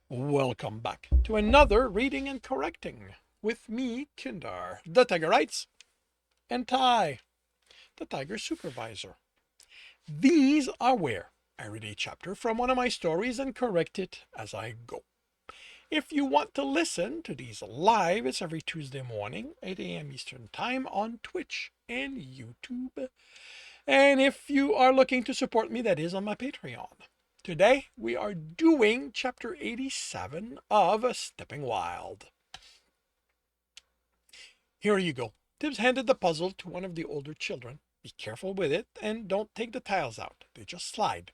Welcome back to another reading and correcting with me, Kindar, the Tiger Writes, and Ty, the Tiger Supervisor. These are where I read a chapter from one of my stories and correct it as I go. If you want to listen to these live, it's every Tuesday morning, 8 a.m. Eastern Time on Twitch and YouTube. And if you are looking to support me, that is on my Patreon. Today, we are doing chapter 87 of Stepping Wild. Here you go. Tibs handed the puzzle to one of the older children. Be careful with it and don't take the tiles out. They just slide.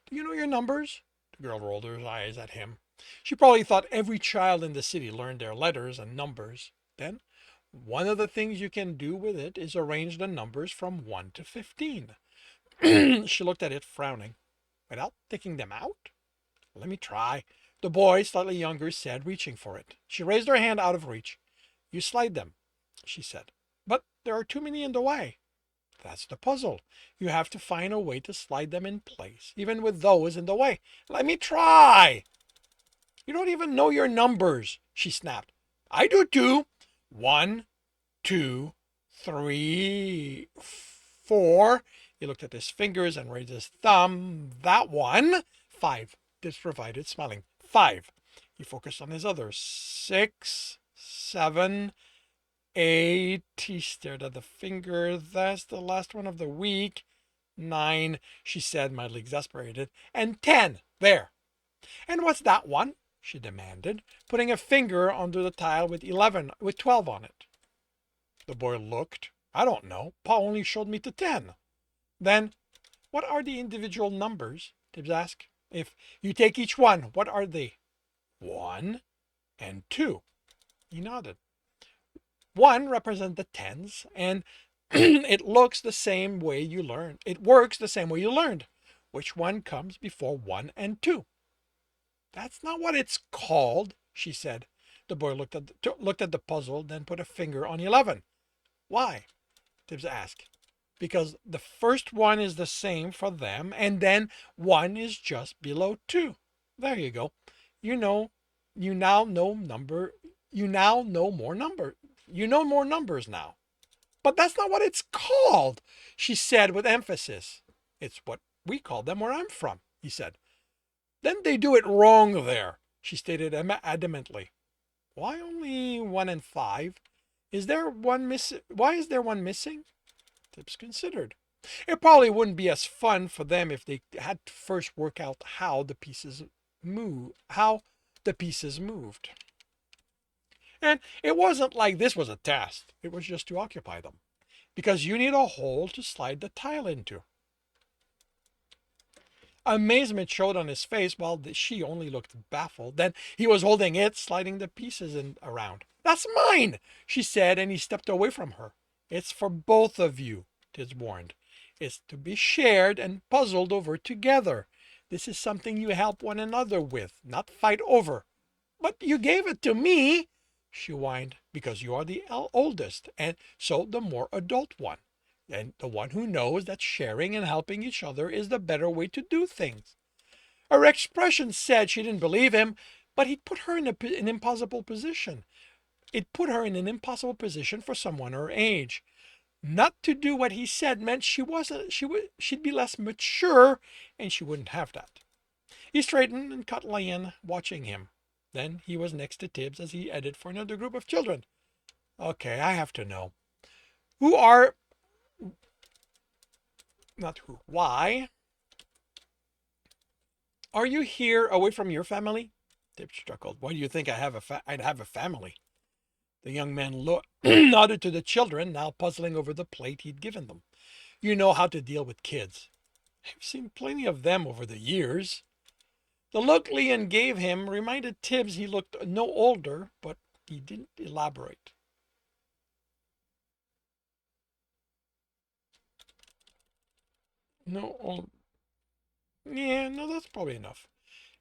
Do you know your numbers? The girl rolled her eyes at him. She probably thought every child in the city learned their letters and numbers. Then, one of the things you can do with it is arrange the numbers from 1 to 15. She looked at it, frowning. Without taking them out? Let me try, the boy, slightly younger, said, reaching for it. She raised her hand out of reach. You slide them, she said. But there are too many in the way. That's the puzzle. You have to find a way to slide them in place, even with those in the way. Let me try. You don't even know your numbers, she snapped. I do too. 1, 2, 3, 4. He looked at his fingers and raised his thumb. That one. 5. This provided, smiling. 5. He focused on his others. 6, 7, 8. He stared at the finger. That's the last one of the week. 9, she said, mildly exasperated. And 10. There. And what's that one? She demanded, putting a finger under the tile with 12 on it. The boy looked. I don't know. Pa only showed me to 10. Then, what are the individual numbers? Tibs asked. If you take each one, what are they? 1 and 2. He nodded. 1 represents the tens, and it looks the same way you learned. It works the same way you learned. Which one comes before 1 and 2? That's not what it's called, she said. The boy looked at the puzzle, then put a finger on 11. Why? Tibbs asked. Because the first one is the same for them, and then 1 is just below 2. There you go. You know, you now know more number. You know more numbers now. But that's not what it's called, she said with emphasis. It's what we call them where I'm from, he said. Then they do it wrong there, she stated adamantly. Why only 1 and 5? Is there one missing? Why is there one missing? Tibbs considered. It probably wouldn't be as fun for them if they had to first work out how the pieces moved. And it wasn't like this was a test. It was just to occupy them. Because you need a hole to slide the tile into. Amazement showed on his face while she only looked baffled. Then he was holding it, sliding the pieces around. That's mine, she said, and he stepped away from her. It's for both of you, Tibbs warned. It's to be shared and puzzled over together. This is something you help one another with, not fight over. But you gave it to me, she whined, because you are the oldest, and so the more adult one. And the one who knows that sharing and helping each other is the better way to do things. Her expression said she didn't believe him, but he'd put her in an impossible position. It put her in an impossible position for someone her age. Not to do what he said meant she'd be less mature, and she wouldn't have that. He straightened and caught Lian watching him. Then he was next to Tibbs as he headed for another group of children. Okay, I have to know. Why are you here away from your family? Tibbs chuckled. Why do you think I'd have a family? The young man nodded to the children, now puzzling over the plate he'd given them. You know how to deal with kids. I've seen plenty of them over the years. The look Lian gave him reminded Tibbs he looked no older, but he didn't elaborate. No old. Yeah, no, that's probably enough.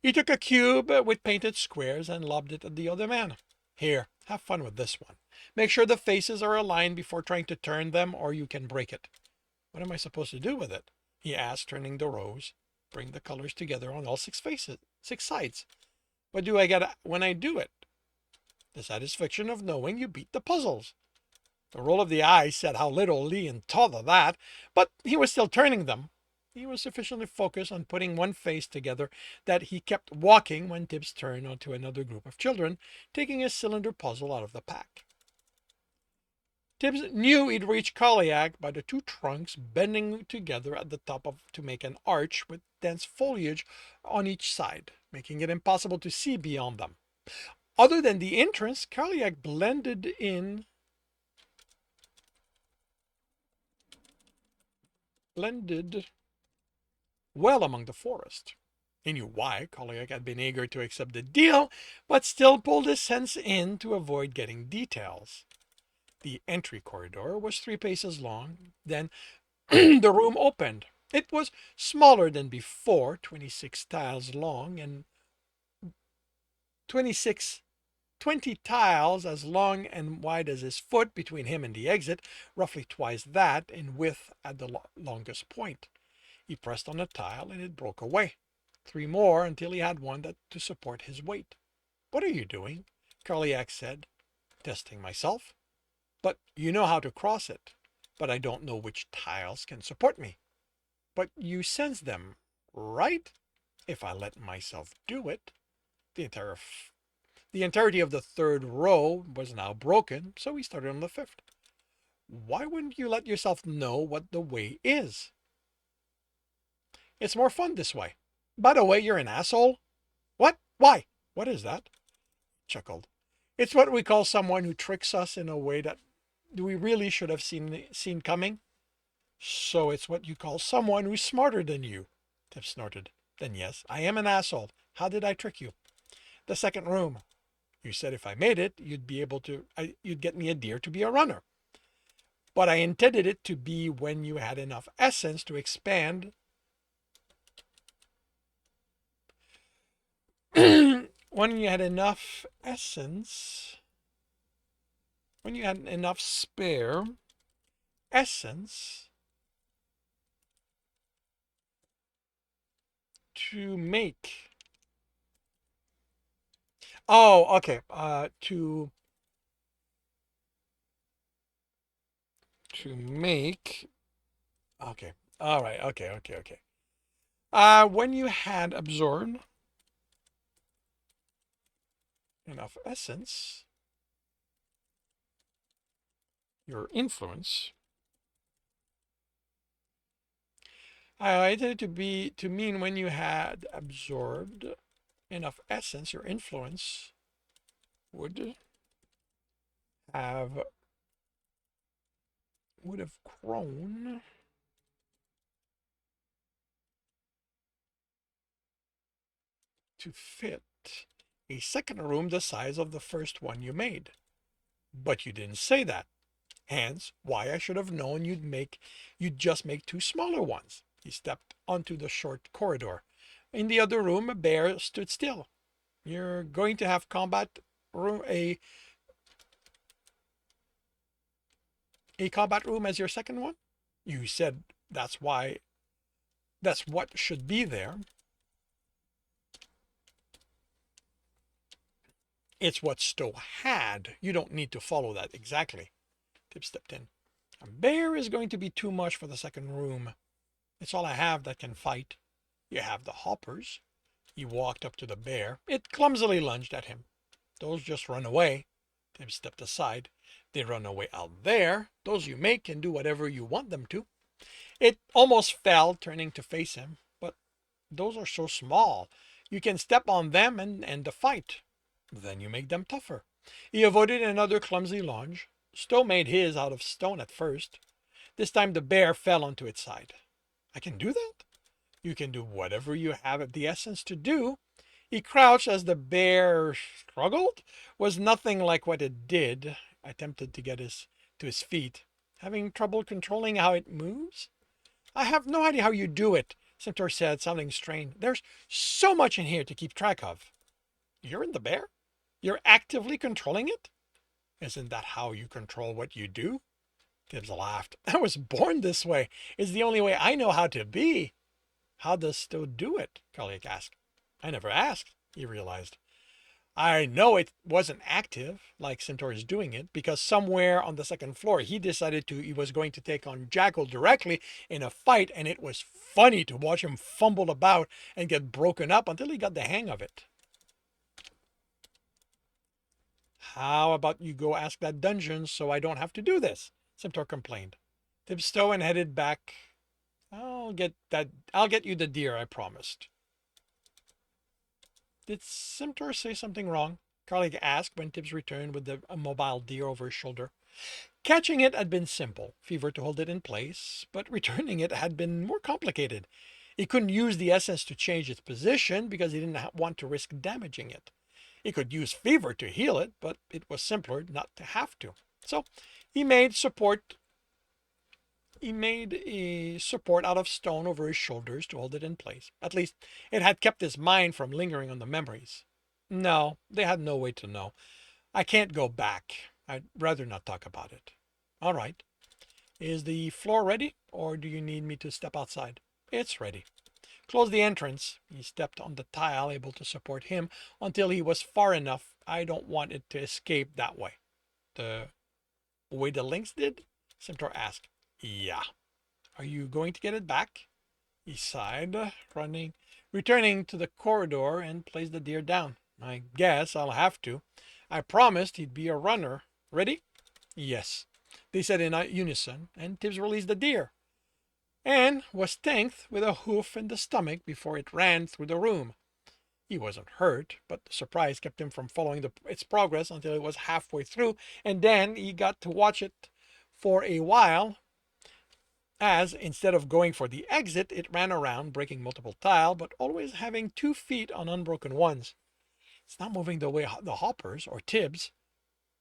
He took a cube with painted squares and lobbed it at the other man. Here, have fun with this one. Make sure the faces are aligned before trying to turn them, or you can break it. What am I supposed to do with it? He asked, turning the rows. Bring the colors together on all 6 sides. What do I get when I do it? The satisfaction of knowing you beat the puzzles. The roll of the eyes said how little Leon thought of that, but he was still turning them. He was sufficiently focused on putting one face together that he kept walking when Tibs turned onto another group of children, taking his cylinder puzzle out of the pack. Tibs knew he'd reach Coliac by the two trunks bending together at the top to make an arch with dense foliage on each side, making it impossible to see beyond them. Other than the entrance, Coliac blended well among the forest. He knew why. Coliac had been eager to accept the deal, but still pulled his sense in to avoid getting details. The entry corridor was 3 paces long. Then the room opened. It was smaller than before, 26 tiles long and 26 20 tiles as long and wide as his foot between him and the exit, roughly twice that in width at the longest point. He pressed on a tile and it broke away. 3 more until he had one that to support his weight. What are you doing? Carliac said. Testing myself. But you know how to cross it. But I don't know which tiles can support me. But you sense them, right? If I let myself do it. The entirety of the 3rd row was now broken, so he started on the 5th. Why wouldn't you let yourself know what the way is? It's more fun this way. By the way, you're an asshole. What? Why? What is that? Chuckled. It's what we call someone who tricks us in a way that we really should have seen coming. So it's what you call someone who's smarter than you. Tip snorted. Then yes, I am an asshole. How did I trick you? The 2nd room. You said if I made it, you'd get me a deer to be a runner. But I intended it to be when you had enough essence to expand. When you had enough essence, when you had enough spare essence to make. Oh, okay. To make. Okay. All right. Okay. When you had absorbed enough essence, your influence. I intended it to mean when you had absorbed enough essence, your influence would have grown to fit a 2nd room the size of the first one you made. But you didn't say that. Hence, why I should have known you'd just make 2 smaller ones. He stepped onto the short corridor. In the other room, a bear stood still. You're going to have combat room, a combat room as your 2nd one? You said that's what should be there. It's what Stowe had. You don't need to follow that exactly. Tip stepped in. A bear is going to be too much for the 2nd room. It's all I have that can fight. You have the hoppers. He walked up to the bear. It clumsily lunged at him. Those just run away. Tim stepped aside. They run away out there. Those you make can do whatever you want them to. It almost fell, turning to face him. But those are so small. You can step on them and end the fight. Then you make them tougher. He avoided another clumsy lunge. Stowe made his out of stone at first. This time the bear fell onto its side. I can do that? You can do whatever you have the essence to do. He crouched as the bear struggled. Was nothing like what it did. Attempted to get to his feet. Having trouble controlling how it moves? I have no idea how you do it, Centaur said, sounding strained. There's so much in here to keep track of. You're in the bear? You're actively controlling it? Isn't that how you control what you do? Tibbs laughed. I was born this way. It's the only way I know how to be. How does Stowe do it? Carliac asked. I never asked, he realized. I know it wasn't active, like Centaur is doing it, because somewhere on the second floor he was going to take on Jackal directly in a fight, and it was funny to watch him fumble about and get broken up until he got the hang of it. How about you go ask that dungeon so I don't have to do this? Centaur complained. Tibs and headed back. I'll get you the deer I promised. Did Centaur say something wrong? Carly asked when Tibbs returned with a mobile deer over his shoulder. Catching it had been simple, fever to hold it in place, but returning it had been more complicated. He couldn't use the essence to change its position because he didn't want to risk damaging it. He could use fever to heal it, but it was simpler not to have to. So he made support he made a support out of stone over his shoulders to hold it in place. At least it had kept his mind from lingering on the memories. No, they had no way to know. I can't go back. I'd rather not talk about it. All right. Is the floor ready, or do you need me to step outside? It's ready. Close the entrance. He stepped on the tile, able to support him until he was far enough. I don't want it to escape that way. The way the lynx did? Centaur asked. Yeah. Are you going to get it back? He sighed, returning to the corridor and placed the deer down. I guess I'll have to. I promised he'd be a runner. Ready? Yes. They said in unison, and Tibbs released the deer, and was thanked with a hoof in the stomach before it ran through the room. He wasn't hurt, but the surprise kept him from following its progress until it was halfway through, and then he got to watch it for a while as, instead of going for the exit, it ran around, breaking multiple tile, but always having 2 feet on unbroken ones. It's not moving the way the hoppers or Tibbs.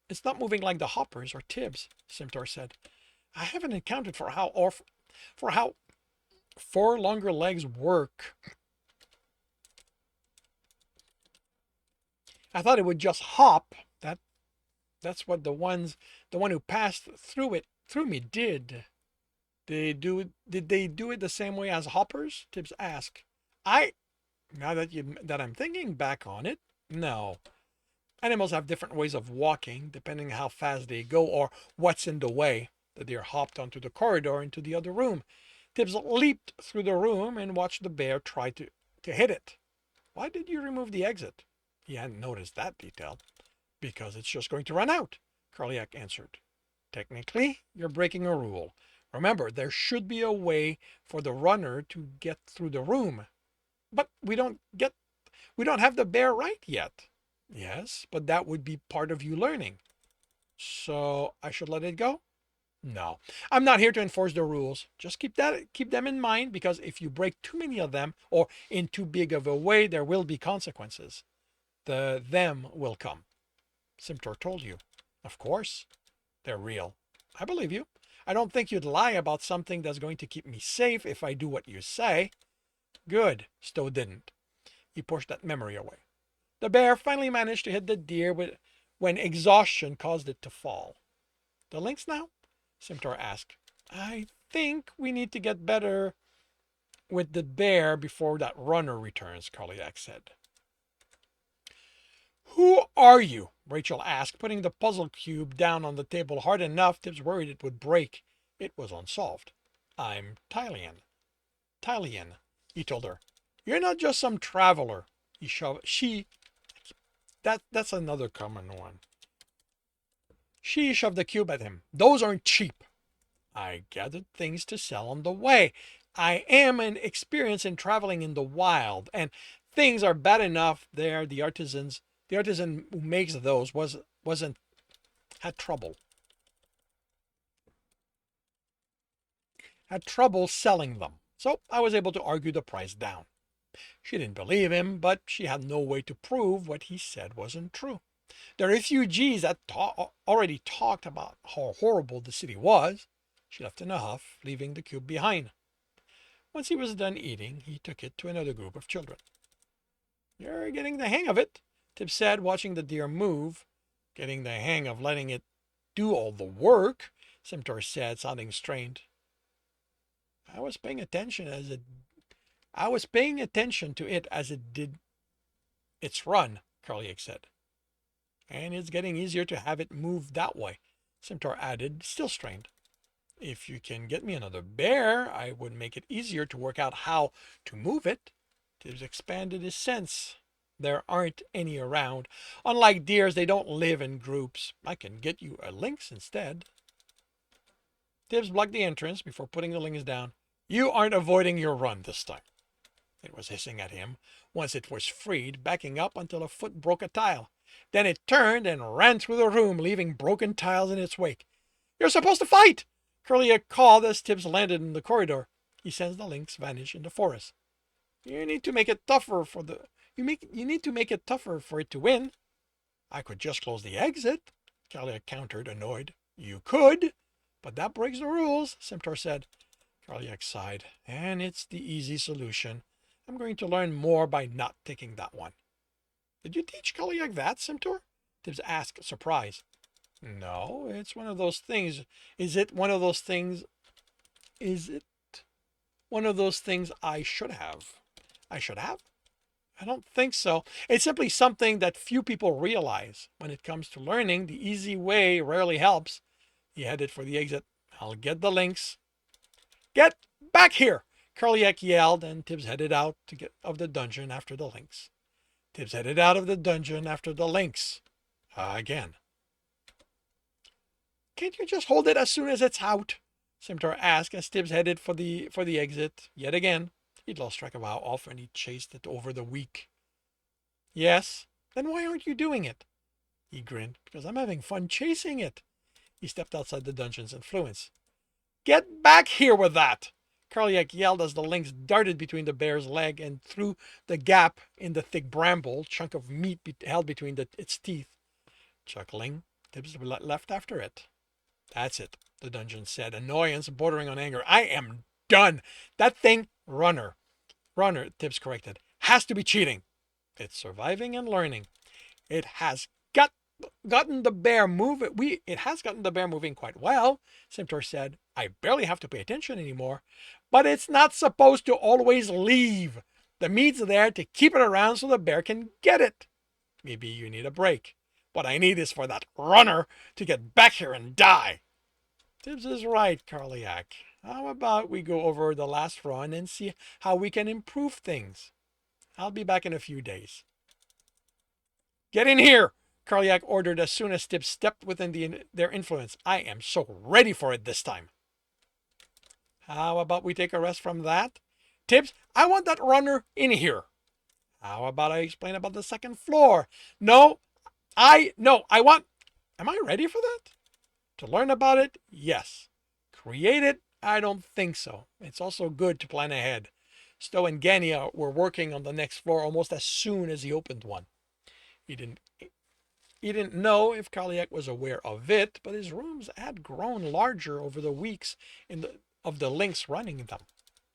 It's not moving like the hoppers or Tibbs, Simtor said. I haven't accounted for how 4 longer legs work. I thought it would just hop. That's what the one who passed through me did. Did they do it the same way as hoppers? Tibbs asked. I Now that I'm thinking back on it, no. Animals have different ways of walking depending how fast they go or what's in the way. The deer hopped onto the corridor into the other room. Tibbs leaped through the room and watched the bear try to hit it. Why did you remove the exit? He hadn't noticed that detail. Because it's just going to run out, Karliak answered. Technically, you're breaking a rule. Remember, there should be a way for the runner to get through the room. But we don't have the bear right yet. Yes, but that would be part of you learning. So I should let it go? No. I'm not here to enforce the rules. Just keep them in mind because if you break too many of them or in too big of a way, there will be consequences. The them will come. Simtor told you. Of course. They're real. I believe you. I don't think you'd lie about something that's going to keep me safe if I do what you say. Good. Stowe didn't. He pushed that memory away. The bear finally managed to hit the deer when exhaustion caused it to fall. The lynx now? Simtor asked. I think we need to get better with the bear before that runner returns, Karliak said. Who are you? Rachel asked, putting the puzzle cube down on the table hard enough Tibbs worried it would break. It was unsolved. I'm Tylian, he told her. You're not just some traveler. That's another common one. She shoved the cube at him. Those aren't cheap. I gathered things to sell on the way. I am an experience in traveling in the wild, and things are bad enough there. The artisan who makes those wasn't had trouble. Had trouble selling them. So I was able to argue the price down. She didn't believe him, but she had no way to prove what he said wasn't true. The refugees had already talked about how horrible the city was. She left in a huff, leaving the cube behind. Once he was done eating, he took it to another group of children. You're getting the hang of it, Tib said, watching the deer move. Getting the hang of letting it do all the work, Simtor said, sounding strained. I was paying attention to it as it did its run, Karliak said. And it's getting easier to have it move that way, Simtor added, still strained. If you can get me another bear, I would make it easier to work out how to move it. Tibbs expanded his sense. There aren't any around. Unlike deers, they don't live in groups. I can get you a lynx instead. Tibbs blocked the entrance before putting the lynx down. You aren't avoiding your run this time. It was hissing at him. Once it was freed, backing up until a foot broke a tile. Then it turned and ran through the room, leaving broken tiles in its wake. You're supposed to fight! Curly called as Tibbs landed in the corridor. He sensed the lynx vanish in the forest. You need to make it tougher for the you need to make it tougher for it to win. I could just close the exit, Kalia countered, annoyed. You could, but that breaks the rules, Simtor said. Karliak sighed. And it's the easy solution. I'm going to learn more by not taking that one. Did you teach Karliak that, Simtor? Tibbs asked, surprised. No, it's one of those things. Is it one of those things? Is it one of those things I should have? I should have? I don't think so. It's simply something that few people realize. When it comes to learning, the easy way rarely helps. He headed for the exit. I'll get the links. Get back here! Karliak yelled, and Tibbs headed out to get of the dungeon after the links. Tibbs headed out of the dungeon after the links. Again. Can't you just hold it as soon as it's out? Simtor asked as Tibbs headed for the exit. Yet again, he'd lost track of how often he chased it over the week. Yes? Then why aren't you doing it? He grinned. Because I'm having fun chasing it. He stepped outside the dungeon's influence. Get back here with that! Karliak yelled as the lynx darted between the bear's leg and through the gap in the thick bramble, chunk of meat held between its teeth. Chuckling, Tibbs left after it. That's it, the dungeon said, annoyance bordering on anger. I am done. That thing, runner, Tibbs corrected, has to be cheating. It's surviving and learning. It has gotten the bear moving quite well, Simtor said. I barely have to pay attention anymore. But it's not supposed to always leave. The meat's there to keep it around so the bear can get it. Maybe you need a break. What I need is for that runner to get back here and die. Tibbs is right, Karliak. How about we go over the last run and see how we can improve things? I'll be back in a few days. Get in here, Karliak ordered as soon as Tibbs stepped within their influence. I am so ready for it this time. How about we take a rest from that? Tibbs, I want that runner in here. How about I explain about the second floor? I want... Am I ready for that? To learn about it? Yes. Create it? I don't think so. It's also good to plan ahead. Stowe and Gania were working on the next floor almost as soon as he opened one. He didn't know if Karliak was aware of it, but his rooms had grown larger over the weeks of the lynx running them.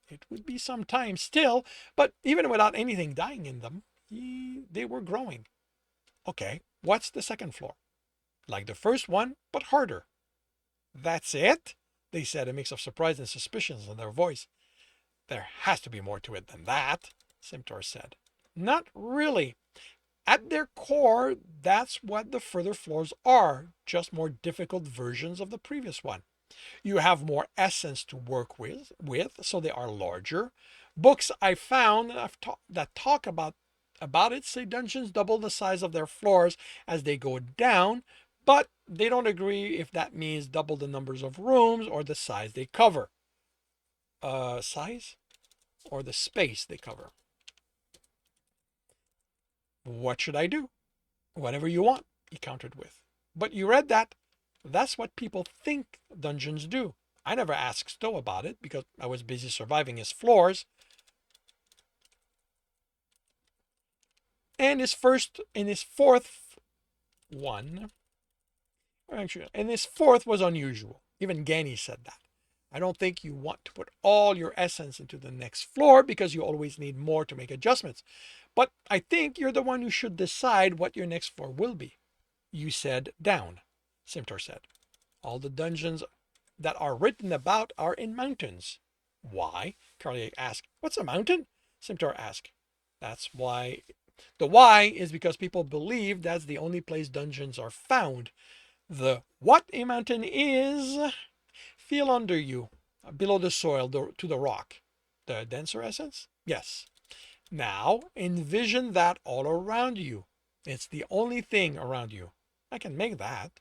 It would be some time still, but even without anything dying in them, they were growing. Okay, what's the second floor? Like the first one, but harder. That's it? They said, a mix of surprise and suspicion in their voice. There has to be more to it than that, Simtor said. Not really. At their core, that's what the further floors are, just more difficult versions of the previous one. You have more essence to work with, so they are larger. Books I found that talk about it say dungeons double the size of their floors as they go down, but they don't agree if that means double the numbers of rooms or the size they cover. Size? Or the space they cover. What should I do? Whatever you want, he countered with. But you read that. That's what people think dungeons do. I never asked Stowe about it because I was busy surviving his floors. And his fourth was unusual. Even Gani said that. I don't think you want to put all your essence into the next floor because you always need more to make adjustments. But I think you're the one who should decide what your next floor will be. You said down, Simtor said. All the dungeons that are written about are in mountains. Why? Karliak asked. What's a mountain? Simtor asked. That's why The why is because people believe that's the only place dungeons are found. The what a mountain is, feel under you, below the soil, to the rock. The denser essence? Yes. Now envision that all around you. It's the only thing around you. I can make that.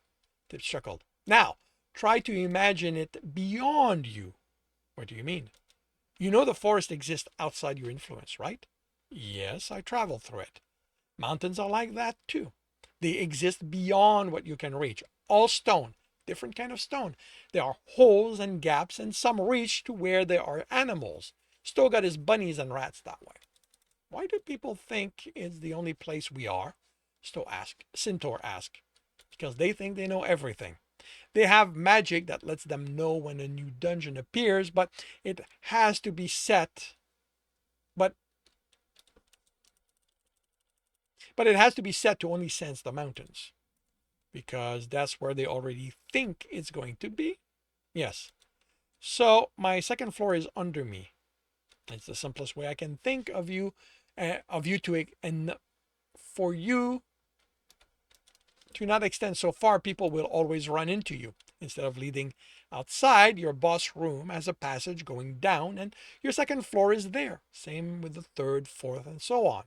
Tip chuckled. Now, try to imagine it beyond you. What do you mean? You know the forest exists outside your influence, right? Yes, I travel through it. Mountains are like that too. They exist beyond what you can reach. All stone, different kind of stone. There are holes and gaps, and some reach to where there are animals. Stowe got his bunnies and rats that way. Why do people think it's the only place we are? Centaur asked. Because they think they know everything. They have magic that lets them know when a new dungeon appears, but it has to be set. But it has to be set to only sense the mountains. Because that's where they already think it's going to be. Yes. So my second floor is under me. It's the simplest way I can think of you to, and for you to not extend so far, people will always run into you. Instead of leading outside, your boss room has a passage going down, and your second floor is there. Same with the third, fourth, and so on.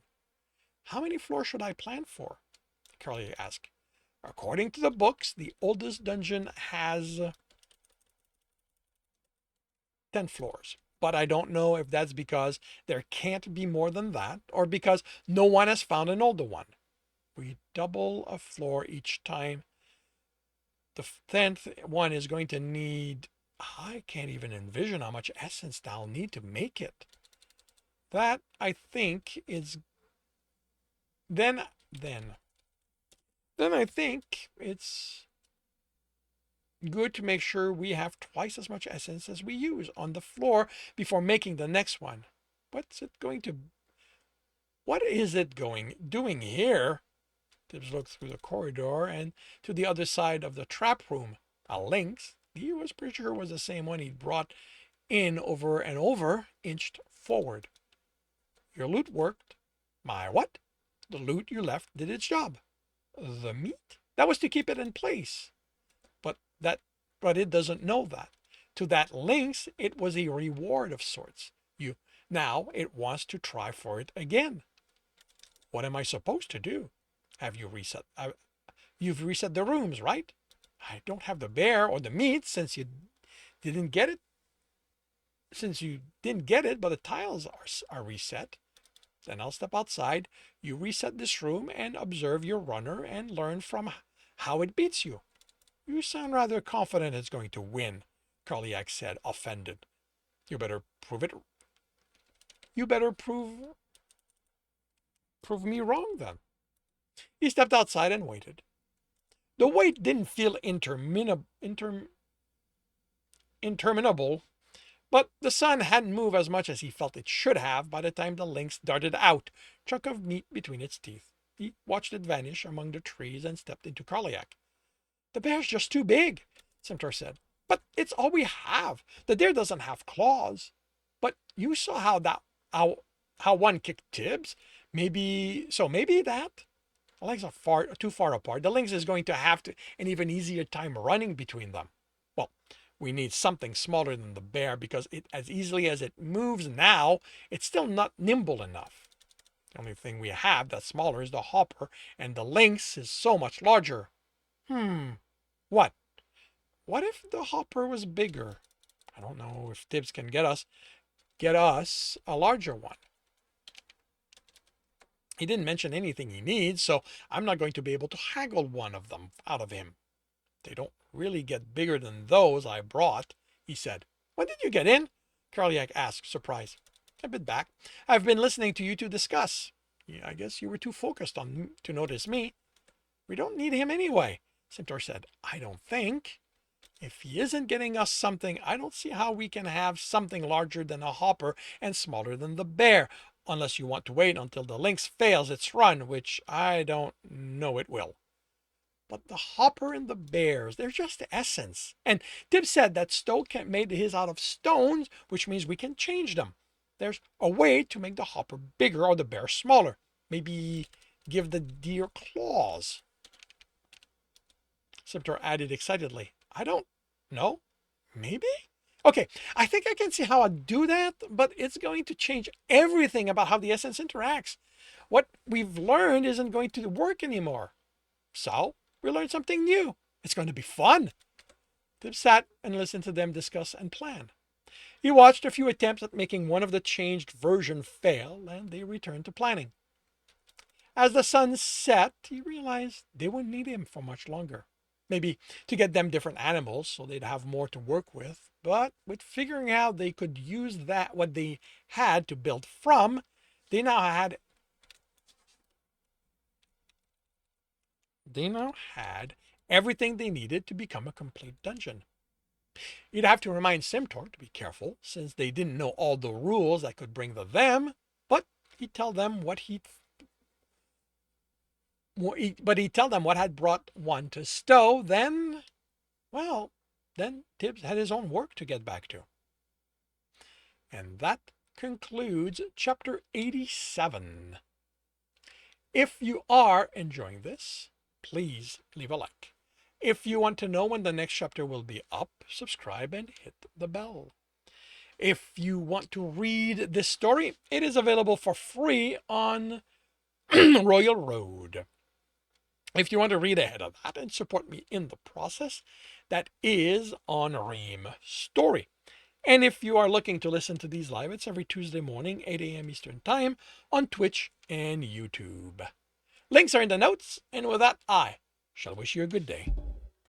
How many floors should I plan for? Carly asked. According to the books, the oldest dungeon has 10 floors. But I don't know if that's because there can't be more than that, or because no one has found an older one. We double a floor each time. The 10th one is going to need, I can't even envision how much essence I'll need to make it. That, I think, is, then I think it's good to make sure we have twice as much essence as we use on the floor before making the next one. What is it doing here? Tibs looked through the corridor and to the other side of the trap room. A lynx, he was pretty sure it was the same one he'd brought in over and over, inched forward. Your loot worked. My what? The loot you left did its job. The meat? That was to keep it in place. But it doesn't know that. To that lynx, it was a reward of sorts. Now it wants to try for it again. What am I supposed to do? Have you reset? You've reset the rooms, right? I don't have the bear or the meat since you didn't get it. But the tiles are reset. Then I'll step outside. You reset this room and observe your runner and learn from how it beats you. You sound rather confident it's going to win, Karliak said, offended. You better prove it. You better prove me wrong then. He stepped outside and waited. The wait didn't feel interminable, but the sun hadn't moved as much as he felt it should have by the time the lynx darted out, chunk of meat between its teeth. He watched it vanish among the trees and stepped into Karliak. The bear's just too big, Centaur said. But it's all we have. The deer doesn't have claws. But you saw how one kicked Tibs. Maybe that. The legs are too far apart. The lynx is going to have an even easier time running between them. Well, we need something smaller than the bear because as easily as it moves now, it's still not nimble enough. The only thing we have that's smaller is the hopper, and the lynx is so much larger. What? What if the hopper was bigger? I don't know if Tibs can get us a larger one. He didn't mention anything he needs, so I'm not going to be able to haggle one of them out of him. They don't really get bigger than those I brought, he said. When did you get in? Karliak asked, surprised. A bit back. I've been listening to you two discuss. Yeah, I guess you were too focused on to notice me. We don't need him anyway, Centaur said. I don't think. If he isn't getting us something, I don't see how we can have something larger than a hopper and smaller than the bear, unless you want to wait until the lynx fails its run, which I don't know it will. But the hopper and the bears, they're just essence. And Tibs said that Stowe made his out of stones, which means we can change them. There's a way to make the hopper bigger or the bear smaller. Maybe give the deer claws. Simtor added excitedly. I don't know. Maybe? Okay, I think I can see how I'd do that, but it's going to change everything about how the essence interacts. What we've learned isn't going to work anymore. So, we learned something new. It's going to be fun. Tibs sat and listened to them discuss and plan. He watched a few attempts at making one of the changed version fail, and they returned to planning. As the sun set, he realized they wouldn't need him for much longer. Maybe to get them different animals so they'd have more to work with, but with figuring out they could use that what they had to build from, they now had everything they needed to become a complete dungeon. You'd have to remind Simtor to be careful, since they didn't know all the rules that could bring them, but he'd tell them what had brought one to Stowe. Then Tibs had his own work to get back to. And that concludes chapter 87. If you are enjoying this, please leave a like. If you want to know when the next chapter will be up, subscribe and hit the bell. If you want to read this story, it is available for free on Royal Road. If you want to read ahead of that and support me in the process, that is on Ream Story. And if you are looking to listen to these live, it's every Tuesday morning, 8 a.m. Eastern Time on Twitch and YouTube. Links are in the notes, and with that, I shall wish you a good day.